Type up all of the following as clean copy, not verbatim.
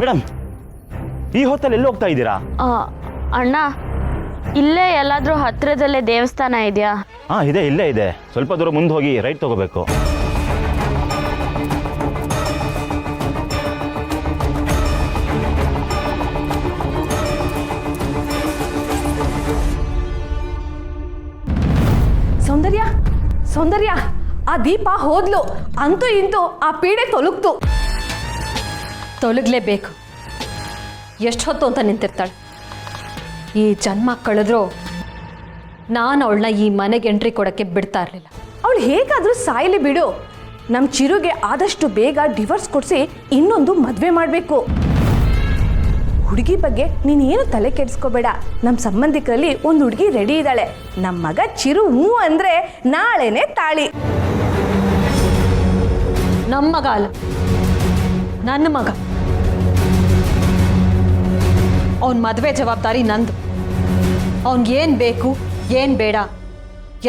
Madam, ಈ ಹೊತ್ತಲ್ಲಿ ಎಲ್ಲಿ ಹೋಗ್ತಾ ಇದ್ದೀರಾ? ಅಣ್ಣ, ಇಲ್ಲೇ ಎಲ್ಲಾದ್ರೂ ಹತ್ರದಲ್ಲೇ ದೇವಸ್ಥಾನ ಇದೆಯಾ? ಹಾಂ, ಇದೆ, ಇಲ್ಲೇ ಇದೆ. ಸ್ವಲ್ಪ ದೂರ ಮುಂದೆ ಹೋಗಿ ರೈಟ್ ತಗೋಬೇಕು. ಸೌಂದರ್ಯ, ಸೌಂದರ್ಯ, ಆ ದೀಪ ಹೋದ್ಲು. ಅಂತೂ ಇಂತೂ ಆ ಪೀಡೆ ತೊಲಗ್ತು. ತೊಲಗಲೇಬೇಕು. ಎಷ್ಟು ಹೊತ್ತು ಅಂತ ನಿಂತಿರ್ತಾಳೆ. ಈ ಜನ್ಮ ಕಳೆದ್ರು ನಾನು ಅವಳನ್ನ ಈ ಮನೆಗೆ ಎಂಟ್ರಿ ಕೊಡೋಕ್ಕೆ ಬಿಡ್ತಾ ಇರಲಿಲ್ಲ. ಅವಳು ಹೇಗಾದರೂ ಸಾಯಲಿ ಬಿಡು. ನಮ್ಮ ಚಿರುಗೆ ಆದಷ್ಟು ಬೇಗ ಡಿವೋರ್ಸ್ ಕೊಡಿಸಿ ಇನ್ನೊಂದು ಮದುವೆ ಮಾಡಬೇಕು. ಹುಡುಗಿ ಬಗ್ಗೆ ನೀನೇನು ತಲೆ ಕೆಡಿಸ್ಕೋಬೇಡ. ನಮ್ಮ ಸಂಬಂಧಿಕರಲ್ಲಿ ಒಂದು ಹುಡುಗಿ ರೆಡಿ ಇದ್ದಾಳೆ. ನಮ್ಮ ಮಗ ಚಿರು ಹೂ ಅಂದರೆ ನಾಳೆನೇ ತಾಳಿ. ನಮ್ಮ ಮಗ ಅಲ್ಲ, ನನ್ನ ಮಗ. ಅವನ ಮದುವೆ ಜವಾಬ್ದಾರಿ ನಂದು. ಅವನಿಗೇನು ಬೇಕು ಏನು ಬೇಡ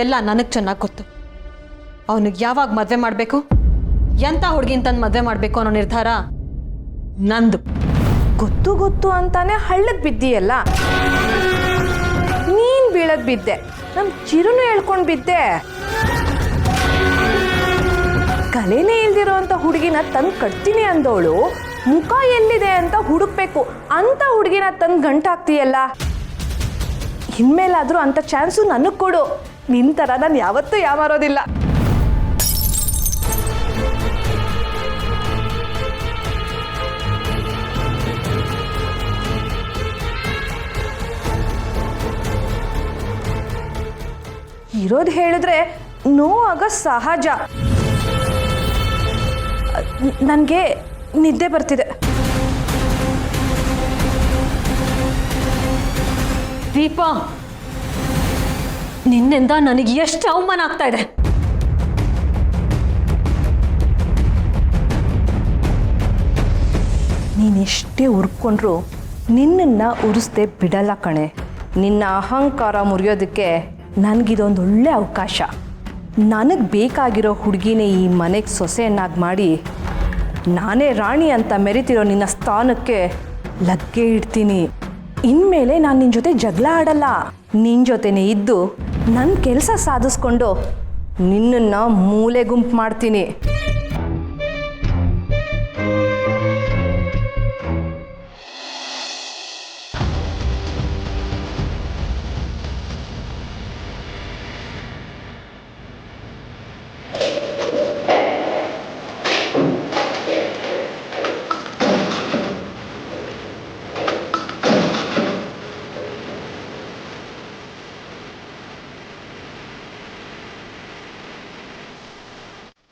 ಎಲ್ಲ ನನಗೆ ಚೆನ್ನಾಗಿ ಗೊತ್ತು. ಅವನಿಗೆ ಯಾವಾಗ ಮದುವೆ ಮಾಡಬೇಕು, ಎಂಥ ಹುಡುಗಿನ ತಂದು ಮದುವೆ ಮಾಡಬೇಕು ಅನ್ನೋ ನಿರ್ಧಾರ ನಂದು. ಗೊತ್ತು ಗೊತ್ತು ಅಂತಾನೆ ಹಳ್ಳಕ್ಕೆ ಬಿದ್ದೀಯಲ್ಲ. ನೀನು ಬೀಳಕ್ ಬಿದ್ದೆ, ನಮ್ಮ ಚಿರುನು ಹೇಳ್ಕೊಂಡು ಬಿದ್ದೆ. ಕಲೆನೇ ಇಲ್ದಿರೋ ಅಂತ ಹುಡುಗಿನ ತಂದು ಕಟ್ತೀನಿ ಅಂದವಳು ಮುಖ ಎಲ್ಲಿದೆ ಅಂತ ಹುಡುಕ್ಬೇಕು ಅಂತ ಹುಡುಗಿನ ತಂದು ಗಂಟಾಗ್ತೀಯಲ್ಲ. ಇನ್ಮೇಲಾದರೂ ಅಂಥ ಚಾನ್ಸು ನನಗೆ ಕೊಡು. ನಿನ್ನ ಥರ ನಾನು ಯಾವತ್ತೂ ಯಾಮಾರೋದಿಲ್ಲ. ಇರೋದು ಹೇಳಿದ್ರೆ ನೋವಾಗ ಸಹಜ. ನನಗೆ ನಿದ್ದೆ ಬರ್ತಿದೆ. ದೀಪ, ನಿನ್ನಿಂದ ನನಗೆ ಎಷ್ಟು ಅವಮಾನ ಆಗ್ತಾ ಇದೆ. ನೀನೆಷ್ಟೇ ಉರ್ಕೊಂಡ್ರು ನಿನ್ನನ್ನು ಉರಿಸ್ದೆ ಬಿಡಲ್ಲ ಕಣೆ. ನಿನ್ನ ಅಹಂಕಾರ ಮುರಿಯೋದಕ್ಕೆ ನನಗಿದೊಂದು ಒಳ್ಳೆ ಅವಕಾಶ. ನನಗೆ ಬೇಕಾಗಿರೋ ಹುಡುಗಿನೇ ಈ ಮನೆಗೆ ಸೊಸೆಯನ್ನಾಗಿ ಮಾಡಿ ನಾನೇ ರಾಣಿ ಅಂತ ಮೆರಿತಿರೋ ನಿನ್ನ ಸ್ಥಾನಕ್ಕೆ ಲಗ್ಗೆ ಇಡ್ತೀನಿ. ಇನ್ಮೇಲೆ ನಾನು ನಿನ್ನ ಜೊತೆ ಜಗಳ ಆಡಲ್ಲ. ನಿನ್ನ ಜೊತೆನೇ ಇದ್ದು ನನ್ನ ಕೆಲಸ ಸಾಧಿಸ್ಕೊಂಡು ನಿನ್ನನ್ನು ಮೂಲೆ ಗುಂಪು ಮಾಡ್ತೀನಿ.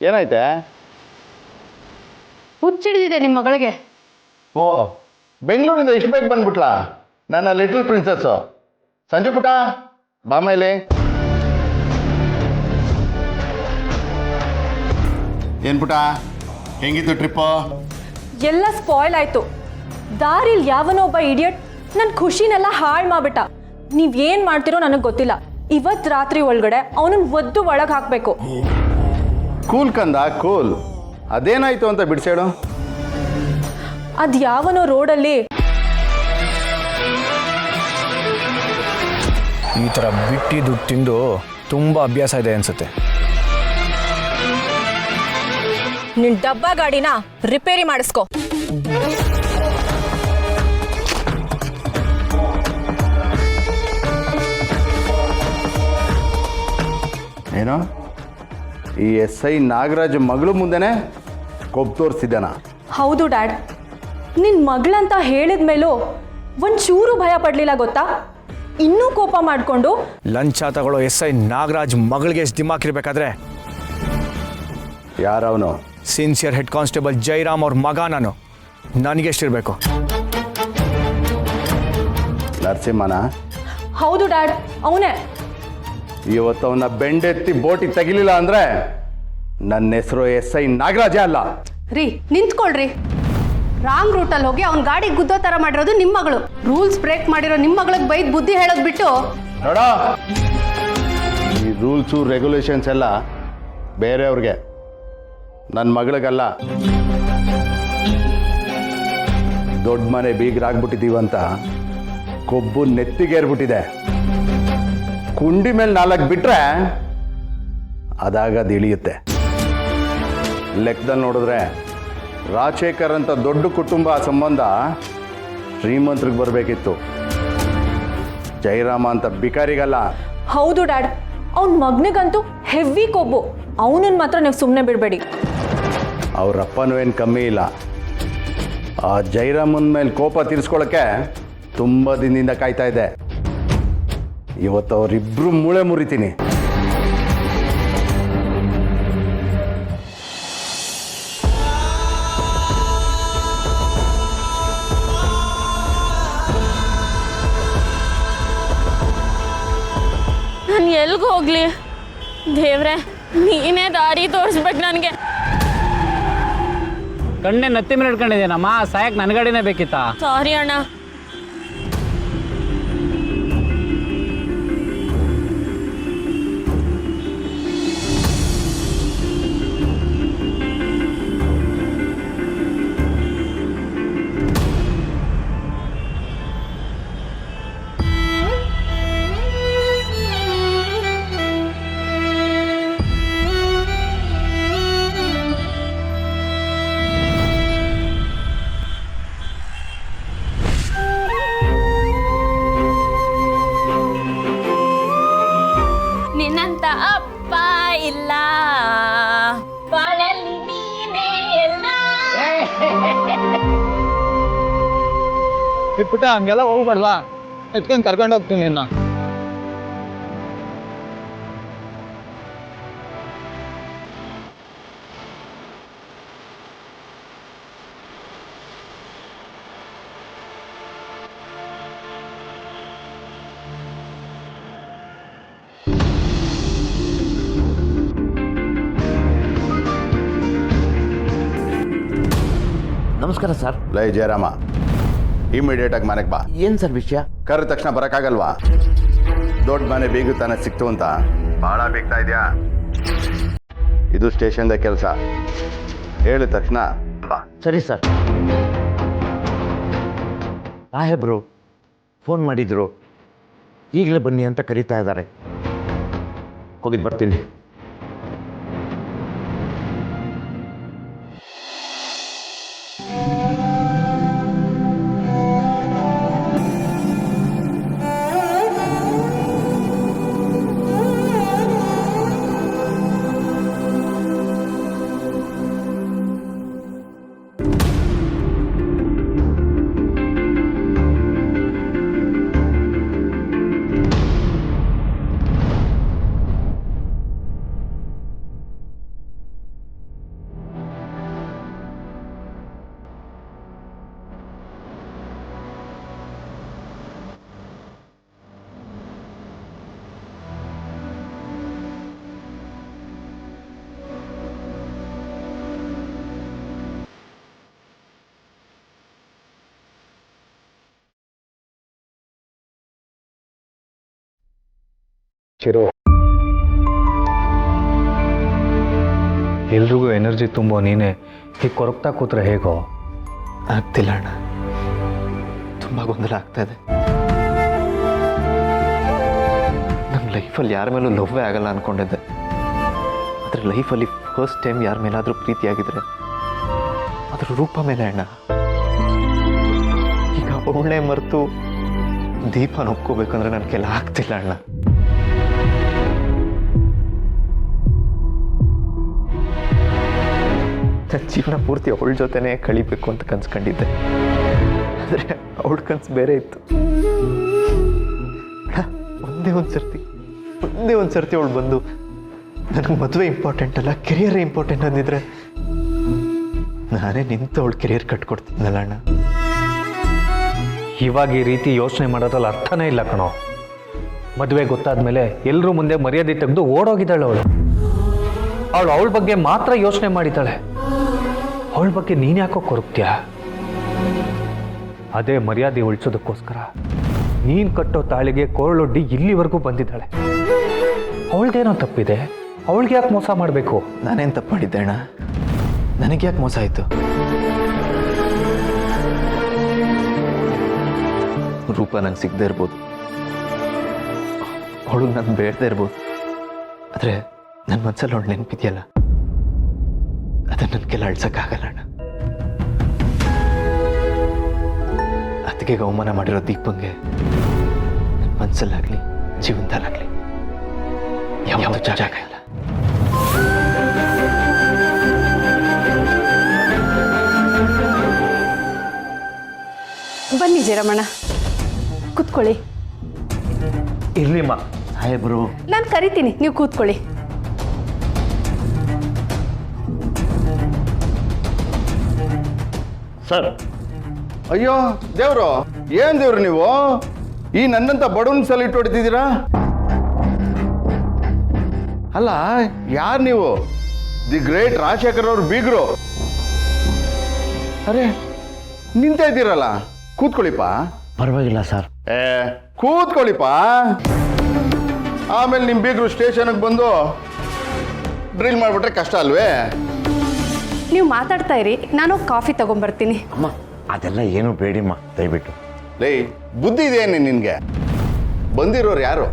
ಏನಾಯ್ತೆ? ಹುಚ್ಚಿಡಿದಿದೆ ನಿಮ್ಮ ಮಗಳಿಗೆ. ಓ, ಬೆಂಗಳೂರಿಂದ ಇಷ್ಟು ಬೇಗ ಬಂದ್ಬಿಟ್ಲಾ ನನ್ನ ಲಿಟಲ್ ಪ್ರಿನ್ಸಸ್ಸು? ಸಂಜು ಪುಟ, ಬಾ ಮೇಲೆ. ಏನು ಪುಟ, ಹೆಂಗಿತ್ತು ಟ್ರಿಪ್ಪು? ಎಲ್ಲ ಸ್ಪಾಯ್ಲ್ ಆಯಿತು. ದಾರಿಲಿ ಯಾವನೊಬ್ಬ ಇಡಿಯಟ್ ನನ್ನ ಖುಷಿನೆಲ್ಲ ಹಾಳು ಮಾಡಿಬಿಟ್ಟ. ನೀವೇನು ಮಾಡ್ತಿರೋ ನನಗೆ ಗೊತ್ತಿಲ್ಲ. ಇವತ್ತು ರಾತ್ರಿ ಒಳಗಡೆ ಅವನನ್ನು ಒದ್ದು ಒಳಗೆ ಹಾಕಬೇಕು. ಕೂಲ್ ಕಂದ, ಕೂಲ್. ಅದೇನಾಯ್ತು ಅಂತ ಬಿಡಿಸೇಳು. ಅದು ಯಾವನೋ ರೋಡಲ್ಲಿ ಈ ಥರ ಬಿಟ್ಟಿ ದುಡ್ಡು ತಿಂದು ತುಂಬ ಅಭ್ಯಾಸ ಇದೆ ಅನ್ಸುತ್ತೆ. ನಿನ್ನ ಡಬ್ಬಾ ಗಾಡಿನ ರಿಪೇರಿ ಮಾಡಿಸ್ಕೊ. ಏನೋ ಈ SI ನಾಗರಾಜ್ ಮಗಳು ಮುಂದೆನೆ ಕೊಬ್ಬು ತೋರಿಸಿದ್ದಾನ? ಹೌದು ಡ್ಯಾಡ್. ನಿನ್ನ ಮಗಳಂತ ಹೇಳಿದ ಮೇಲೂ ಒಂಚೂರು ಭಯ ಪಡಲಿಲ್ಲ ಗೊತ್ತಾ? ಇನ್ನೂ ಕೋಪ ಮಾಡಿಕೊಂಡು ಲಂಚ ತಗೊಳ್ಳೋ SI ನಾಗರಾಜ್ ಮಗಳಿಗೆ ದಿಮಾಕಿರ್ಬೇಕಾದ್ರೆ ಯಾರವನು? ಸಿನ್ಸಿಯರ್ ಹೆಡ್ ಕಾನ್ಸ್ಟೇಬಲ್ ಜೈರಾಮ್ ಅವ್ರ ಮಗ ನಾನು. ನನಗೆಷ್ಟಿರಬೇಕು? ನರಸಿಂಹನ? ಹೌದು ಡ್ಯಾಡ್, ಅವನೇ. ಇವತ್ತು ಅವನ್ನ ಬೆಂಡೆತ್ತಿ ಬೋಟಿಗೆ ತೆಗಿಲಿಲ್ಲ ಅಂದ್ರೆ ನನ್ನ ಹೆಸರು SI ನಾಗರಾಜೇ ಅಲ್ಲ. ರೀ, ನಿಂತ್ಕೊಳ್ರಿ. ರಾಂಗ್ ರೂಟಲ್ಲಿ ಹೋಗಿ ಅವ್ನ ಗಾಡಿ ಗುದ್ದೋ ಥರ ಮಾಡಿರೋದು ನಿಮ್ಮ ಮಗಳು. ರೂಲ್ಸ್ ಬ್ರೇಕ್ ಮಾಡಿರೋ ನಿಮ್ಮ ಮಗಳಿಗೆ ಬೈದು ಬುದ್ಧಿ ಹೇಳೋದು ಬಿಟ್ಟು ನೋಡ, ಈ ರೂಲ್ಸು ರೆಗ್ಯುಲೇಷನ್ಸ್ ಎಲ್ಲ ಬೇರೆಯವ್ರಿಗೆ, ನನ್ನ ಮಗಳಿಗಲ್ಲ. ದೊಡ್ಡ ಮನೆ ಬೀಗರಾಗ್ಬಿಟ್ಟಿದ್ದೀವಂತ ಕೊಬ್ಬು ನೆತ್ತಿಗೇರ್ಬಿಟ್ಟಿದೆ. ಕುಂಡಿ ಮೇಲೆ 4 ಬಿಟ್ರೆ ಅದಾಗ ಇಳಿಯುತ್ತೆ. ಲೆಕ್ಕದಲ್ಲಿ ನೋಡಿದ್ರೆ ರಾಜಶೇಖರ್ ಅಂತ ದೊಡ್ಡ ಕುಟುಂಬ ಸಂಬಂಧ ಶ್ರೀಮಂತರಿಗೆ ಬರಬೇಕಿತ್ತು, ಜಯರಾಮ ಅಂತ ಬಿಕಾರಿಗಲ್ಲ. ಹೌದು ಡ್ಯಾಡ್, ಅವ್ನ ಮಗನಿಗಂತೂ ಹೆವಿ ಕೊಬ್ಬು. ಅವನನ್ನು ಮಾತ್ರ ನೀವು ಸುಮ್ಮನೆ ಬಿಡಬೇಡಿ. ಅವರಪ್ಪನೂ ಏನು ಕಮ್ಮಿ ಇಲ್ಲ. ಆ ಜಯರಾಮನ ಮೇಲೆ ಕೋಪ ತೀರಿಸ್ಕೊಳ್ಳೋಕ್ಕೆ ತುಂಬ ದಿನದಿಂದ ಕಾಯ್ತಾ ಇದೆ. ಇವತ್ತು ಅವರಿಬ್ಬರು ಮೂಳೆ ಮುರಿತೀನಿ. ನಾನು ಎಲ್ಗೆ ಹೋಗ್ಲಿ ದೇವ್ರೆ, ನೀನೇ ದಾರಿ ತೋರಿಸ್ಬೇಕು ನನಗೆ. ಕಣ್ಣೆ ನತ್ತಿ ಮೇಲೆ ಇಟ್ಕೊಂಡಿದ್ದೀನಮ್ಮ, ಸಾಯಕ್ಕೆ ನನ್ನ ಗಾಡಿನೇ ಬೇಕಿತ್ತಾ? ಸಾರಿ ಅಣ್ಣ. ನಿನ್ನಂತ ಅಪ್ಪ ಇಲ್ಲ, ಬಾಳಲ್ಲಿ ನೀನೇ ಎಲ್ಲ. ಪುಟ್ಟ ಹಂಗೆಲ್ಲ ಹೋಗ್ಬಾರ್ವಾ, ಎತ್ಕೊಂಡು ಕರ್ಕೊಂಡು ಹೋಗ್ತೀನಿ ನಿನ್ನ. ನಮಸ್ಕಾರ ಸರ್. ಲೈ ಜಯರಾಮ, ಇಮಿಡಿಯೇಟಾಗಿ ಮನೆಗೆ ಬಾ. ಏನು ಸರ್ ವಿಷಯ? ಕರೆದ ತಕ್ಷಣ ಬರೋಕ್ಕಾಗಲ್ವಾ? ದೊಡ್ಡ ಮನೆ ಬೀಗುತ್ತಾನೆ ಸಿಕ್ತು ಅಂತ ಭಾಳ ಬೇಗ್ತಾ ಇದೆಯಾ? ಇದು ಸ್ಟೇಷನ್ದ ಕೆಲಸ. ಹೇಳಿದ ತಕ್ಷಣ ಬಾ. ಸರಿ ಸರ್. ಸಾಹೇಬ್ರು ಫೋನ್ ಮಾಡಿದ್ರು, ಈಗಲೇ ಬನ್ನಿ ಅಂತ ಕರೀತಾ ಇದ್ದಾರೆ. ಹೋಗಿದ್ದು ಬರ್ತೀನಿ. ಚಿರು, ಎಲ್ರಿಗೂ ಎನರ್ಜಿ ತುಂಬೋ ನೀನೆ ಹೀಗೆ ಕೊರಗ್ತಾ ಕೂತ್ರೆ ಹೇಗೋ? ಆಗ್ತಿಲ್ಲ ಅಣ್ಣ, ತುಂಬ ಗೊಂದಲ ಆಗ್ತಾ ಇದೆ. ನನ್ನ ಲೈಫಲ್ಲಿ ಯಾರ ಮೇಲೂ ಲವ್ವೇ ಆಗಲ್ಲ ಅಂದ್ಕೊಂಡಿದ್ದೆ. ಆದರೆ ಲೈಫಲ್ಲಿ ಫಸ್ಟ್ ಟೈಮ್ ಯಾರ ಮೇಲಾದರೂ ಪ್ರೀತಿಯಾಗಿದ್ರೆ ಅದ್ರ ರೂಪ ಮೇಲೆ ಅಣ್ಣ. ಈಗ ಅವಳನ್ನೇ ಮರೆತು ದೀಪನ ಒಪ್ಕೋಬೇಕಂದ್ರೆ ನನ್ನ ಕೆಲ ಆಗ್ತಿಲ್ಲ ಅಣ್ಣ. ನನ್ನ ಜೀವನ ಪೂರ್ತಿ ಅವಳ ಜೊತೆನೇ ಕಳಿಬೇಕು ಅಂತ ಕನ್ಸ್ಕೊಂಡಿದ್ದೆ. ಆದರೆ ಅವಳ ಕನ್ಸು ಬೇರೆ ಇತ್ತು. ಒಂದೇ ಒಂದು ಸರ್ತಿ ಅವಳು ಬಂದು ನನಗೆ ಮದುವೆ ಇಂಪಾರ್ಟೆಂಟ್ ಅಲ್ಲ, ಕೆರಿಯರೇ ಇಂಪಾರ್ಟೆಂಟ್ ಅಂದಿದ್ರೆ ನಾನೇ ನಿಂತು ಅವಳು ಕೆರಿಯರ್ ಕಟ್ಕೊಡ್ತಿದ್ನಲ್ಲ ಅಣ್ಣ. ಇವಾಗ ಈ ರೀತಿ ಯೋಚನೆ ಮಾಡೋದ್ರಲ್ಲಿ ಅರ್ಥನೇ ಇಲ್ಲ ಕಣೋ. ಮದುವೆ ಗೊತ್ತಾದ್ಮೇಲೆ ಎಲ್ಲರೂ ಮುಂದೆ ಮರ್ಯಾದೆ ತೆಗೆದು ಓಡೋಗಿದ್ದಾಳೆ ಅವಳು. ಅವಳ ಬಗ್ಗೆ ಮಾತ್ರ ಯೋಚನೆ ಮಾಡಿದ್ದಾಳೆ. ಅವಳ ಬಗ್ಗೆ ನೀನು ಯಾಕೋ ಕೊರಗ್ತೀಯ? ಅದೇ ಮರ್ಯಾದೆ ಉಳಿಸೋದಕ್ಕೋಸ್ಕರ ನೀನು ಕಟ್ಟೋ ತಾಳಿಗೆ ಕೋರಳೊಡ್ಡಿ ಇಲ್ಲಿವರೆಗೂ ಬಂದಿದ್ದಾಳೆ. ಅವಳದೇನೋ ತಪ್ಪಿದೆ, ಅವಳಿಗೆ ಯಾಕೆ ಮೋಸ ಮಾಡಬೇಕು? ನಾನೇನು ತಪ್ಪು ಮಾಡಿದ್ದೆ ಅಣ್ಣ? ನನಗೆ ಯಾಕೆ ಮೋಸ ಆಯಿತು? ರೂಪ ನಂಗೆ ಸಿಗದೆ ಇರ್ಬೋದು, ಅವಳು ನಾನು ಬೇಡದೇ ಇರ್ಬೋದು, ಆದರೆ ನನ್ನ ಮನಸ್ಸಲ್ಲಿ ಅವಳು ನೆನಪಿದೆಯಲ್ಲ, ಅದನ್ನು ನನಗೆಲ್ಲ ಅಳ್ಸೋಕ್ಕಾಗಲ್ಲ ಅಣ್ಣ. ಅದಕ್ಕೆ ಅವಮಾನ ಮಾಡಿರೋ ದೀಪಂಗೆ ನನ್ನ ಮನಸ್ಸಲ್ಲಾಗಲಿ ಜೀವನದಲ್ಲಾಗಲಿ ಯಾವುದು ಜಾಗ ಇಲ್ಲ. ಬನ್ನಿ ಜಯರಾಮಣ್ಣ, ಕೂತ್ಕೊಳ್ಳಿ. ಇರ್ಲಿಮ್ಮ ಸಾಹೇಬರು. ನಾನು ಕರಿತೀನಿ, ನೀವು ಕೂತ್ಕೊಳ್ಳಿ. ಸರ್, ಅಯ್ಯೋ ದೇವ್ರು, ಏನ್ ದೇವ್ರು ನೀವು ಈ ನನ್ನಂತ ಬಡವನ್ ಸಲಿಟ್ ಹೊಡಿತಿದ್ದೀರಾ? ಅಲ್ಲ, ಯಾರು ನೀವು? ದಿ ಗ್ರೇಟ್ ರಾಜಶೇಖರ್ ಅವ್ರ ಬೀಗ್ರು. ಅರೆ, ನಿಂತ ಇದ್ದೀರಲ್ಲ, ಕೂತ್ಕೊಳ್ಳಿಪ್ಪ. ಪರವಾಗಿಲ್ಲ ಸರ್. ಕೂತ್ಕೊಳ್ಳಿಪ್ಪ. ಆಮೇಲೆ ನಿಮ್ಮ ಬೀಗ್ರು ಸ್ಟೇಷನ್ಗೆ ಬಂದು ಡ್ರಿಲ್ ಮಾಡಿಬಿಟ್ರೆ ಕಷ್ಟ ಅಲ್ವೇ? ನೀವು ಮಾತಾಡ್ತಾ ಇರಿ, ನಾನು ಕಾಫಿ ತಗೊಂಬರ್ತೀನಿ. ಅಮ್ಮ, ಅದೆಲ್ಲ ಏನು ಬೇಡಿಮ್ಮ, ದಯವಿಟ್ಟು. ಲೇ, ಬುದ್ಧಿ ಇದೆಯೇನೆ ನಿನಗೆ? ಬಂದಿರೋರು ಯಾರು?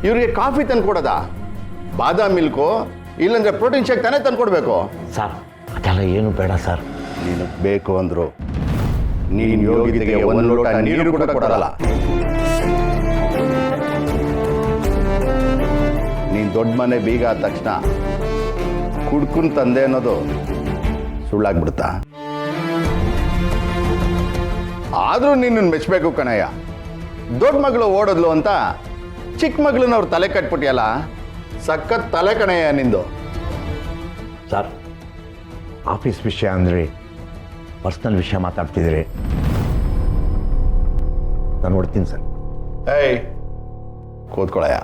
ಇವ್ರಿಗೆ ಕಾಫಿ ತಂದು ಕೊಡೋದಾ? ಬಾದಾಮ್ ಮಿಲ್ಕು ಇಲ್ಲಂದ್ರೆ ಪ್ರೋಟೀನ್ ಶೇಕ್ ತಾನೇ ತಂದು ಕೊಡಬೇಕು. ಸರ್, ಅದೆಲ್ಲ ಏನು ಬೇಡ ಸರ್. ನಿನಗೆ ಬೇಕು ಅಂದ್ರು ನೀನು ಯೋಗಿತೆಗೆ ಒಂದು ಲೋಟ ನೀರು ಕೂಡ ಕೊಡಲ್ಲ. ನೀನು ದೊಡ್ಡ ಮನೆ ಬೀಗ ಆದ ತಕ್ಷಣ ಕುಡ್ಕುನ್ ತಂದೆ ಅನ್ನೋದು ಸುಳ್ಳಾಗ್ಬಿಡ್ತಾ? ಆದರೂ ನಿನ್ನ ಮೆಚ್ಚಬೇಕು ಕಣಯ್ಯ. ದೊಡ್ಡ ಮಗಳು ಓಡೋದ್ಲು ಅಂತ ಚಿಕ್ಕ ಮಗಳನ್ನ ಅವ್ರು ತಲೆ ಕಟ್ಬಿಟ್ಟಿಯಲ್ಲ, ಸಖತ್ ತಲೆ ಕಣಯ್ಯ ನಿಂದು. ಸರ್, ಆಫೀಸ್ ವಿಷಯ ಅಂದರೆ ಪರ್ಸ್ನಲ್ ವಿಷಯ ಮಾತಾಡ್ತಿದ್ದೀರಿ. ನಾನು ನೋಡ್ತೀನಿ ಸರ್. ಏಯ್, ಕೂತ್ಕೊಳ್ಳಯ್ಯ.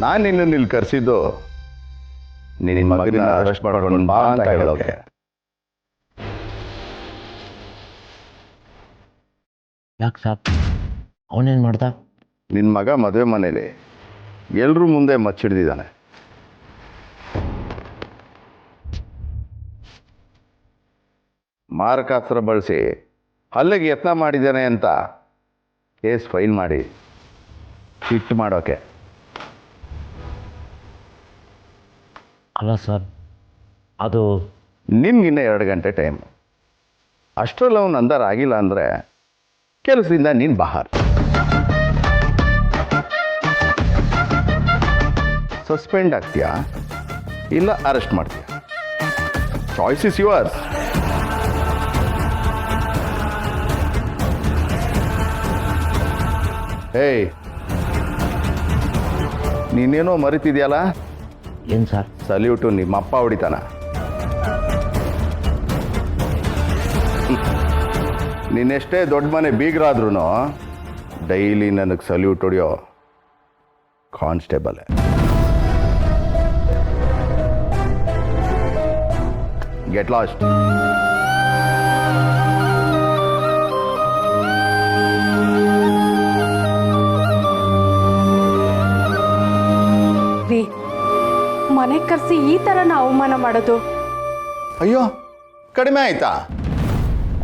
ನಾನು ನಿನ್ನನ್ನು ಇಲ್ಲಿ ಕರೆಸಿದ್ದು ನಿನ್ನ ಮಗನ ಅರೆಸ್ಟ್ ಮಾಡ್ಕೊಂಡು ಬಾ ಅಂತ ಹೇಳೋಕೆ. ಯಾಕೆ ಸರ್, ಅವನೇನು ಮಾಡ್ದ? ನಿನ್ನ ಮಗ ಮದುವೆ ಮನೇಲಿ ಎಲ್ಲರೂ ಮುಂದೆ ಮಚ್ಚಿಡ್ದಿದ್ದಾನೆ. ಮಾರಕಾಸ್ತ್ರ ಬಳಸಿ ಹಲ್ಲೆಗೆ ಯತ್ನ ಮಾಡಿದ್ದಾನೆ ಅಂತ ಕೇಸ್ ಫೈಲ್ ಮಾಡಿ ಹಿಟ್ ಮಾಡೋಕೆ. ಅಲ್ಲ ಸರ್, ಅದು ನಿನ್ಗಿನ್ನ 2 ಗಂಟೆ ಟೈಮು. ಅಷ್ಟರಲ್ಲಿ ಅವನು ಅಂದಾರ ಆಗಿಲ್ಲ ಅಂದರೆ ಕೆಲಸದಿಂದ ನೀನು ಬಹಾರ್. ಸಸ್ಪೆಂಡ್ ಆಗ್ತೀಯಾ ಇಲ್ಲ ಅರೆಸ್ಟ್ ಮಾಡ್ತೀಯಾ? Choice is yours. ಏಯ್, ನೀನೇನೋ ಮರಿತಿದ್ಯಲ್ಲ? ಏನು ಸರ್? ಸಲ್ಯೂಟು ನಿಮ್ಮ ಅಪ್ಪ ಹೊಡಿತಾನ. ನೀನೆಷ್ಟೇ ದೊಡ್ಡ ಮನೆ ಬೀಗ್ರಾದ್ರೂ ಡೈಲಿ ನನಗೆ ಸಲ್ಯೂಟ್ ಹೊಡಿಯೋ ಕಾನ್ಸ್ಟೇಬಲ್. Get lost. ರೀ, ಮನೆಗೆ ಕರೆಸಿ ಈ ಥರನ ಅವಮಾನ ಮಾಡೋದು? ಅಯ್ಯೋ, ಕಡಿಮೆ ಆಯ್ತಾ?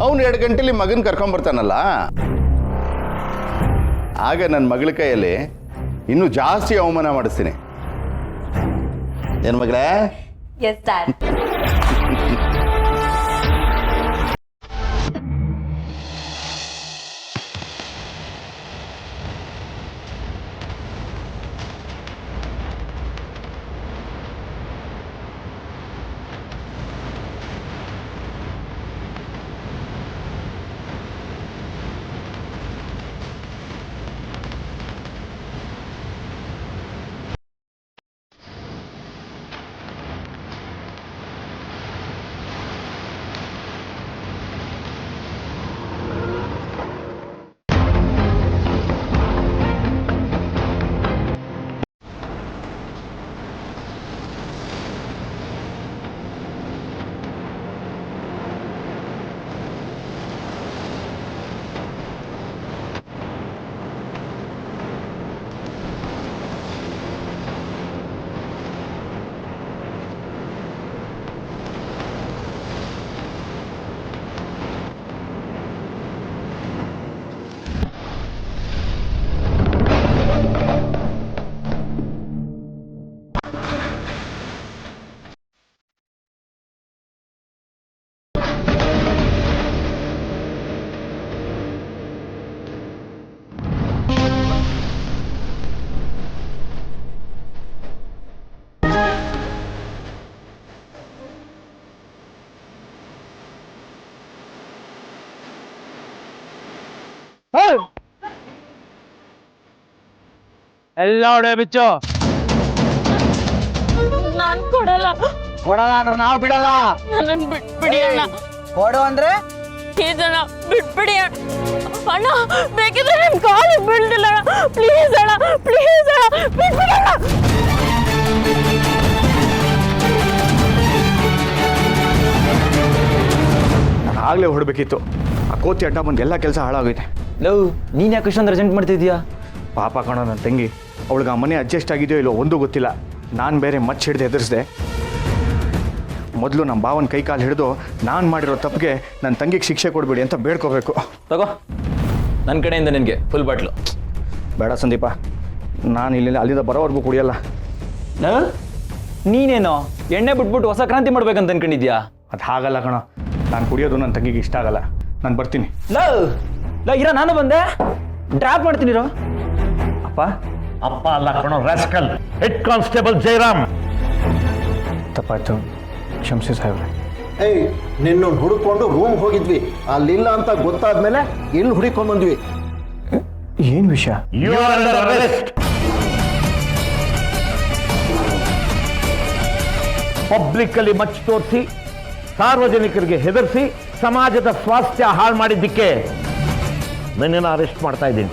ಅವನು 2 ಗಂಟೆಲಿ ಮಗನ ಕರ್ಕೊಂಬರ್ತಾನಲ್ಲ, ಆಗ ನನ್ನ ಮಗಳ ಕೈಯಲ್ಲಿ ಇನ್ನೂ ಜಾಸ್ತಿ ಅವಮಾನ ಮಾಡಿಸ್ತೀನಿ. ಏನು ಮಗಳೇ? Yes dad. ಎಲ್ಲ ಹೊಡೆ ಬಿಚ್ಚು. ನಾನು ಕೊಡಲ್ಲ. ನಾವು ಬಿಡಲ್ಲ. ನನ್ನ ಬಿಟ್ಬಿಡಿ ಅಣ್ಣ. ಕೊಡು ಅಂದ್ರೆ ಪ್ಲೀಸ್ ಅಣ್ಣ ಬಿಟ್ಬಿಡಿ ಅಣ್ಣ. ಅಣ್ಣ ಬೇಕಿದ್ರೆ ನಿಮ್ ಕಾಲಿಗೆ ಬೀಳ್ತಿಲ್ಲ ಅಣ್ಣ. ಪ್ಲೀಸ್ ಅಣ್ಣ, ಪ್ಲೀಸ್ ಅಣ್ಣ, ಬಿಟ್ಬಿಡಿ ಅಣ್ಣ. ನಾನು ಆಗಲೇ ಹೊರಡಬೇಕಿತ್ತು. ಆ ಕೋತಿ ಅಡ್ಡ ಬಂದು ಎಲ್ಲ ಕೆಲಸ ಹಾಳಾಗೈತೆ. ಲವ್, ನೀನು ಯಾಕೆ ಇಷ್ಟೊಂದು ಅರ್ಜೆಂಟ್ ಮಾಡ್ತಿದ್ಯಾ? ಪಾಪ ಕಾಣೋ ನನ್ನ ತಂಗಿ, ಅವಳಿಗೆ ಆ ಮನೆ ಅಡ್ಜಸ್ಟ್ ಆಗಿದೆಯೋ ಇಲ್ಲೋ ಒಂದೂ ಗೊತ್ತಿಲ್ಲ. ನಾನು ಬೇರೆ ಮಚ್ಚ ಹಿಡ್ದು ಎದುರಿಸಿದೆ. ಮೊದಲು ನಮ್ಮ ಭಾವನ ಕೈ ಕಾಲು ಹಿಡಿದು ನಾನು ಮಾಡಿರೋ ತಪ್ಪಿಗೆ ನನ್ನ ತಂಗಿಗೆ ಶಿಕ್ಷೆ ಕೊಡಬೇಡಿ ಅಂತ ಬೇಡ್ಕೋಬೇಕು. ತಗೋ, ನನ್ನ ಕಡೆಯಿಂದ ನಿನಗೆ ಫುಲ್ ಬಾಟ್ಲು. ಬೇಡ ಸಂದೀಪ, ನಾನು ಇಲ್ಲಿಂದ ಅಲ್ಲಿಂದ ಬರೋವರೆಗೂ ಕುಡಿಯಲ್ಲ. ನೀನೇನೋ ಎಣ್ಣೆ ಬಿಟ್ಬಿಟ್ಟು ಹೊಸ ಕ್ರಾಂತಿ ಮಾಡ್ಬೇಕಂತ ಅನ್ಕೊಂಡಿದ್ಯಾ? ಅದು ಹಾಗಲ್ಲ ಕಣ. ನಾನು ಕುಡಿಯೋದು ನನ್ನ ತಂಗಿಗೆ ಇಷ್ಟ ಆಗಲ್ಲ. ನಾನು ಬರ್ತೀನಿ. ಇರೋ ನಾನು ಬಂದೆ, ಡ್ರಾಪ್ ಮಾಡ್ತೀನಿರೋ. ಅಪ್ಪ ಅಪ್ಪ ಅಲ್ಲ ಕಣೋ, ರಾಸ್ಕಲ್. Head constable Jayaram. ತಪ್ಪಾಯ್ತು, ಕ್ಷಮಿಸಿ ಸಾಹೇಬ್ರೆ. ಏಯ್, ನಿನ್ನ ಹುಡುಕೊಂಡು ರೂಮ್ ಹೋಗಿದ್ವಿ, ಅಲ್ಲಿಲ್ಲ ಅಂತ ಗೊತ್ತಾದ್ಮೇಲೆ ಇಲ್ಲಿ ಹುಡುಕೊಂಡು ಬಂದ್ವಿ. ಏನು ವಿಷಯ? You are under arrest. Public ಅಲ್ಲಿ ಮಚ್ಚ ತೋರಿಸಿ, ಸಾರ್ವಜನಿಕರಿಗೆ ಹೆದರಿಸಿ, ಸಮಾಜದ ಸ್ವಾಸ್ಥ್ಯ ಹಾಳು ಮಾಡಿದ್ದಕ್ಕೆ ನನ್ನನ್ನು ಅರೆಸ್ಟ್ ಮಾಡ್ತಾ ಇದ್ದೀನಿ.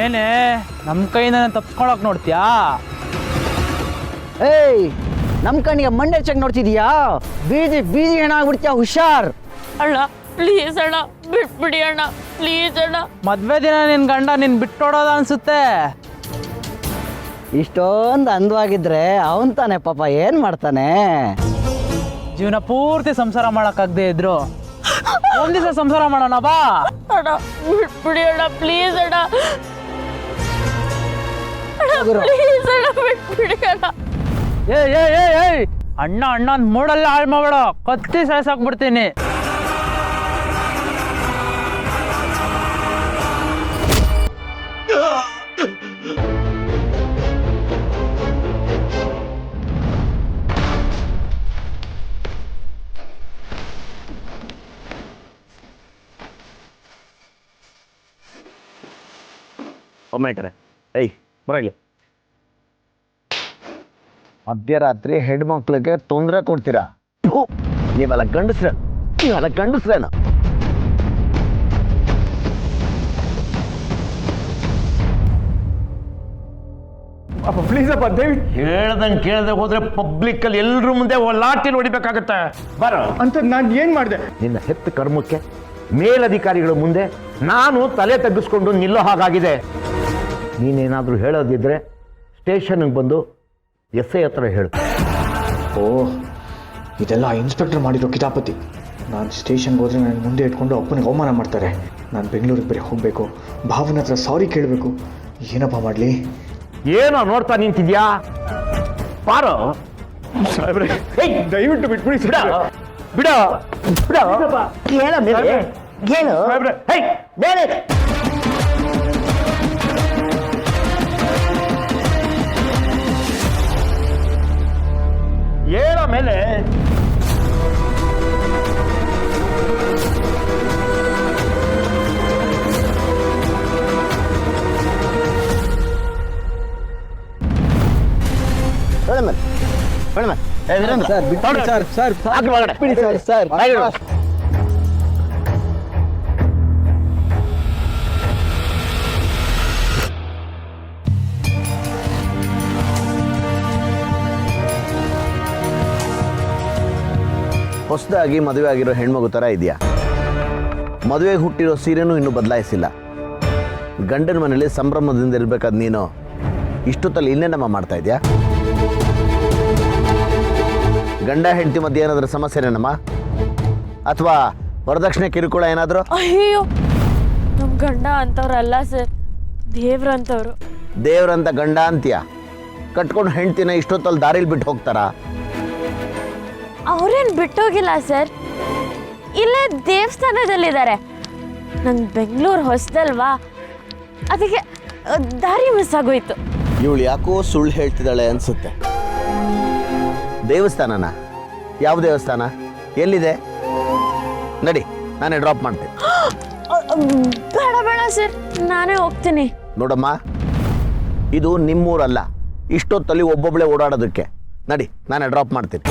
ಏನೇ ನಮ್ಮ ಕೈಯಿಂದ ತಪ್ಸ್ಕೊಳಕ್ ನೋಡ್ತೀಯಾ? ಏಯ್, ನಮ್ಮ ಕಣ್ಣಿಗೆ ಮಂಡೆ ಚೆಕ್ ನೋಡ್ತಿದ್ಯಾ? ಬೀದಿ ಬೀದಿ ಹೆಣ ಆಗ್ಬಿಡ್ತೀಯ, ಹುಷಾರ್. ಅಣ್ಣ ಪ್ಲೀಸ್ ಅಣ್ಣ ಬಿಟ್ಬಿಡಿ ಅಣ್ಣ, ಪ್ಲೀಸ್ ಅಣ್ಣ. ಮದ್ವೆ ದಿನ ನಿನ್ ಗಂಡ ನಿನ್ ಬಿಟ್ಟೋಡೋದ ಅನ್ಸುತ್ತೆ. ಇಷ್ಟೊಂದು ಅಂದವಾಗಿದ್ರೆ ಅವನ್ ತಾನೆ ಪಾಪ ಏನ್ ಮಾಡ್ತಾನೆ? ಜೀವನ ಪೂರ್ತಿ ಸಂಸಾರ ಮಾಡಕ್ಕಾಗದೆ ಇದ್ರು ಒಂದ್ ದಿವಸ ಸಂಸಾರ ಮಾಡೋಣ ಬಾ. ಅಣ್ಣ ಬಿಟ್ಬಿಡಿ ಅಣ್ಣ, ಪ್ಲೀಸ್ ಅಣ್ಣ. ಪ್ಲೀಸ್ ಅಣ್ಣ ಬಿಟ್ಬಿಡಿ ಅಣ್ಣ. ಏಯ್ ಅಣ್ಣ ಅಣ್ಣ ಮೂಡಲ್ಲ ಹಾಳು ಮಾಡಬೇಡ, ಕತ್ತಿ ಸಾಯ್ಸಾಕ್ಬಿಡ್ತೀನಿ. ಒಮ್ಮೆಟ್ರೆ, ಏಯ್ ಬರಲಿ. ಮಧ್ಯರಾತ್ರಿ ಹೆಣ್ಮಕ್ಳಿಗೆ ತೊಂದರೆ ಕೊಡ್ತೀರಾ? ನೀವೆಲ್ಲ ಗಂಡಸ್ರೇನ? ಅಪ್ಪ ಪ್ಲೀಸ್ ಅಪ್ಪ, ದಯವಿಟ್ಟು. ಹೇಳ್ದಂಗೆ ಕೇಳದೆ ಹೋದ್ರೆ ಪಬ್ಲಿಕ್ ಅಲ್ಲಿ ಎಲ್ಲರೂ ಮುಂದೆ ಲಾಠಿ ಹೊಡಿಬೇಕಾಗತ್ತೆ. ಬರೋ ಅಂತ ನಾನು ಏನು ಮಾಡಿದೆ? ನಿನ್ನ ಹೆತ್ತ ಕರ್ಮಕ್ಕೆ ಮೇಲಧಿಕಾರಿಗಳ ಮುಂದೆ ನಾನು ತಲೆ ತಗ್ಗಿಸ್ಕೊಂಡು ನಿಲ್ಲೋ ಹಾಗಾಗಿದೆ. ನೀನೇನಾದರೂ ಹೇಳೋದಿದ್ರೆ ಸ್ಟೇಷನ್ಗೆ ಬಂದು SI ಹತ್ರ ಹೇಳು. ಓ, ಇದೆಲ್ಲ ಇನ್ಸ್ಪೆಕ್ಟರ್ ಮಾಡಿರೋ ಕಿತಾಪತಿ. ನಾನು ಸ್ಟೇಷನ್ಗೆ ಹೋದ್ರೆ ನಾನು ಮುಂದೆ ಇಟ್ಕೊಂಡು ಅಪ್ಪನಿಗೆ ಅವಮಾನ ಮಾಡ್ತಾರೆ. ನಾನು ಬೆಂಗಳೂರಿಗೆ ಬೇರೆ ಹೋಗಬೇಕು, ಭಾವನ ಹತ್ರ ಸಾರಿ ಕೇಳಬೇಕು. ಏನಪ್ಪ ಮಾಡಲಿ? ಏನೋ ನೋಡ್ತಾ ನಿಂತಿದ್ಯಾ? ಪಾರೋ ಸಾಹೇಬ್ರೆ, ದಯವಿಟ್ಟು ಬಿಟ್ಬಿಡಿ. ಬಿಡ ಕೇಳ ಮೇಲೆ ಏನು ಬೇರೆ ಏಳ ಮೇಲೆ ಹೊಸದಾಗಿ ಮದುವೆ ಆಗಿರೋ ಹೆಣ್ಮಗು ಥರ ಇದೆಯಾ? ಮದುವೆಗೆ ಹುಟ್ಟಿರೋ ಸೀರೆನೂ ಇನ್ನೂ ಬದಲಾಯಿಸಿಲ್ಲ. ಗಂಡನ ಮನೇಲಿ ಸಂಭ್ರಮದಿಂದ ಇರಬೇಕಾದ ನೀನು ಇಷ್ಟೊತ್ತಲ್ಲಿ ಇನ್ನೇನಮ್ಮ ಮಾಡ್ತಾ ಇದೆಯಾ? ಗಂಡ ಹೆಂಡತಿ ಮಧ್ಯೆ ಏನಾದರೂ ಸಮಸ್ಯೆನೇನಮ್ಮ? ಅಥವಾ ವರದಕ್ಷಿಣೆ ಕಿರುಕುಳ ಏನಾದರೂ? ಅಯ್ಯೋ, ನಮ್ಮ ಗಂಡ ಅಂತವ್ರಲ್ಲ ಸರ್, ದೇವ್ರಂತವ್ರು. ದೇವ್ರಂತ ಗಂಡ ಅಂತೀಯ? ಕಟ್ಕೊಂಡು ಹೆಂಡ್ತಿನ ಇಷ್ಟೊತ್ತಲ್ಲಿ ದಾರಿಲಿ ಬಿಟ್ಟು ಹೋಗ್ತಾರಾ? ಅವ್ರೇನು ಬಿಟ್ಟೋಗಿಲ್ಲ ಸರ್, ಇಲ್ಲೇ ದೇವಸ್ಥಾನದಲ್ಲಿದ್ದಾರೆ. ನಂಗೆ ಬೆಂಗಳೂರು ಹೊಸದಲ್ವಾ, ಅದಕ್ಕೆ ದಾರಿ ಮಿಸ್ ಆಗೋಯ್ತು. ಇವಳು ಯಾಕೋ ಸುಳ್ಳು ಹೇಳ್ತಿದ್ದಾಳೆ ಅನ್ಸುತ್ತೆ. ದೇವಸ್ಥಾನನ? ಯಾವ ದೇವಸ್ಥಾನ? ಎಲ್ಲಿದೆ? ನಡಿ, ನಾನೇ ಡ್ರಾಪ್ ಮಾಡ್ತೀನಿ. ಬೇಡ ಬೇಡ ಸರ್, ನಾನೇ ಹೋಗ್ತೀನಿ. ನೋಡಮ್ಮ, ಇದು ನಿಮ್ಮೂರಲ್ಲ, ಇಷ್ಟೊತ್ತಲ್ಲಿ ಒಬ್ಬೊಬ್ಬಳೇ ಓಡಾಡೋದಕ್ಕೆ. ನಡಿ, ನಾನೇ ಡ್ರಾಪ್ ಮಾಡ್ತೀನಿ.